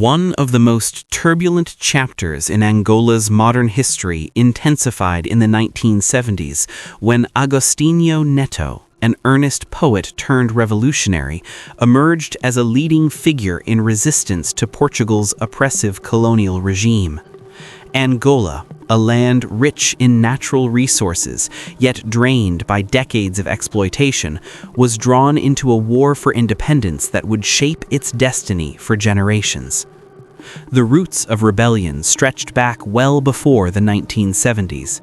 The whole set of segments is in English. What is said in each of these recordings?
One of the most turbulent chapters in Angola's modern history intensified in the 1970s when Agostinho Neto, an earnest poet turned revolutionary, emerged as a leading figure in resistance to Portugal's oppressive colonial regime. Angola, a land rich in natural resources, yet drained by decades of exploitation, was drawn into a war for independence that would shape its destiny for generations. The roots of rebellion stretched back well before the 1970s.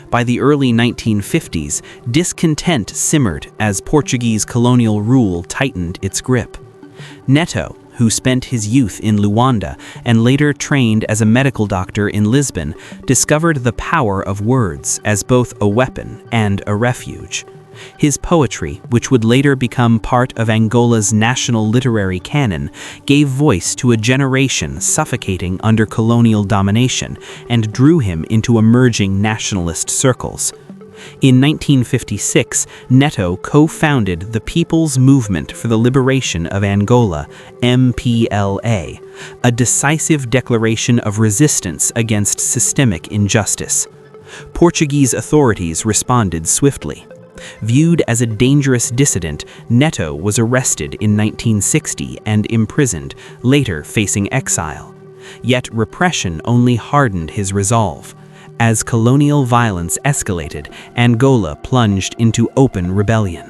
By the early 1950s, discontent simmered as Portuguese colonial rule tightened its grip. Neto, who spent his youth in Luanda and later trained as a medical doctor in Lisbon, discovered the power of words as both a weapon and a refuge. His poetry, which would later become part of Angola's national literary canon, gave voice to a generation suffocating under colonial domination and drew him into emerging nationalist circles. In 1956, Neto co-founded the People's Movement for the Liberation of Angola, MPLA, a decisive declaration of resistance against systemic injustice. Portuguese authorities responded swiftly. Viewed as a dangerous dissident, Neto was arrested in 1960 and imprisoned, later facing exile. Yet repression only hardened his resolve. As colonial violence escalated, Angola plunged into open rebellion.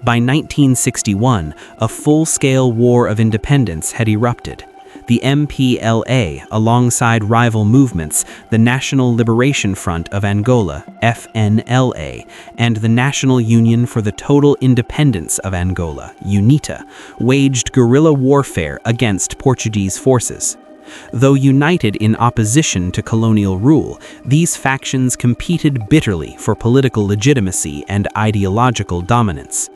By 1961, a full-scale war of independence had erupted. The MPLA, alongside rival movements, the National Liberation Front of Angola, FNLA, and the National Union for the Total Independence of Angola, UNITA, waged guerrilla warfare against Portuguese forces. Though united in opposition to colonial rule, these factions competed bitterly for political legitimacy and ideological dominance.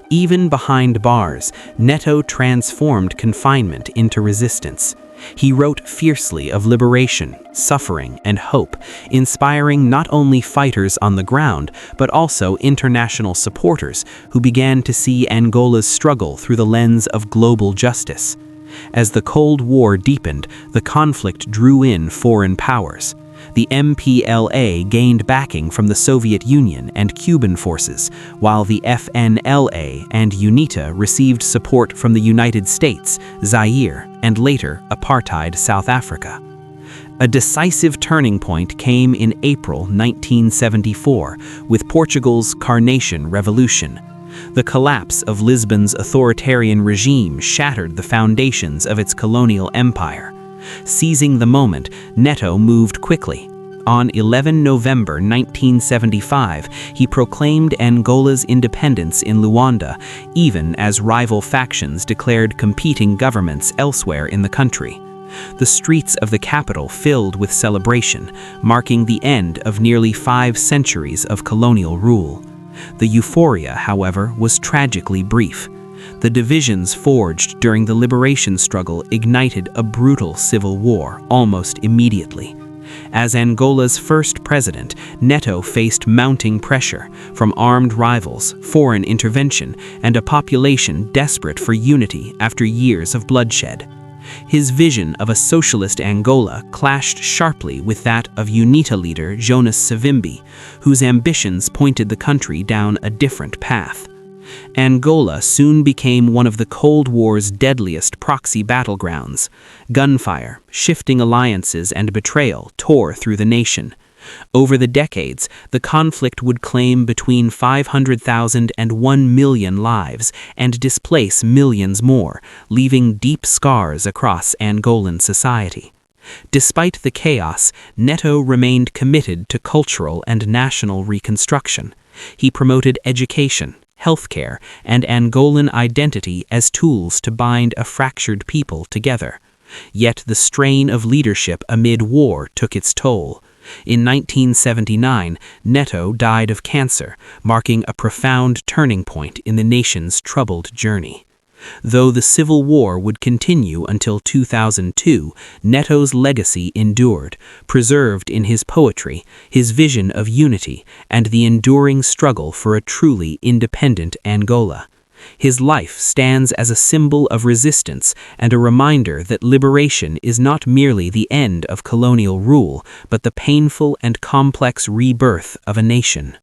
Even behind bars, Neto transformed confinement into resistance. He wrote fiercely of liberation, suffering, and hope, inspiring not only fighters on the ground, but also international supporters who began to see Angola's struggle through the lens of global justice. As the Cold War deepened, the conflict drew in foreign powers. The MPLA gained backing from the Soviet Union and Cuban forces, while the FNLA and UNITA received support from the United States, Zaire, and later apartheid South Africa. A decisive turning point came in April 1974 with Portugal's Carnation Revolution. The collapse of Lisbon's authoritarian regime shattered the foundations of its colonial empire. Seizing the moment, Neto moved quickly. On 11 November 1975, he proclaimed Angola's independence in Luanda, even as rival factions declared competing governments elsewhere in the country. The streets of the capital filled with celebration, marking the end of nearly 5 centuries of colonial rule. The euphoria, however, was tragically brief. The divisions forged during the liberation struggle ignited a brutal civil war almost immediately. As Angola's first president, Neto faced mounting pressure from armed rivals, foreign intervention, and a population desperate for unity after years of bloodshed. His vision of a socialist Angola clashed sharply with that of UNITA leader Jonas Savimbi, whose ambitions pointed the country down a different path. Angola soon became one of the Cold War's deadliest proxy battlegrounds. Gunfire, shifting alliances, and betrayal tore through the nation. Over the decades, the conflict would claim between 500,000 and 1 million lives and displace millions more, leaving deep scars across Angolan society. Despite the chaos, Neto remained committed to cultural and national reconstruction. He promoted education, healthcare, and Angolan identity as tools to bind a fractured people together. Yet the strain of leadership amid war took its toll. In 1979, Neto died of cancer, marking a profound turning point in the nation's troubled journey. Though the civil war would continue until 2002, Neto's legacy endured, preserved in his poetry, his vision of unity, and the enduring struggle for a truly independent Angola. His life stands as a symbol of resistance and a reminder that liberation is not merely the end of colonial rule, but the painful and complex rebirth of a nation.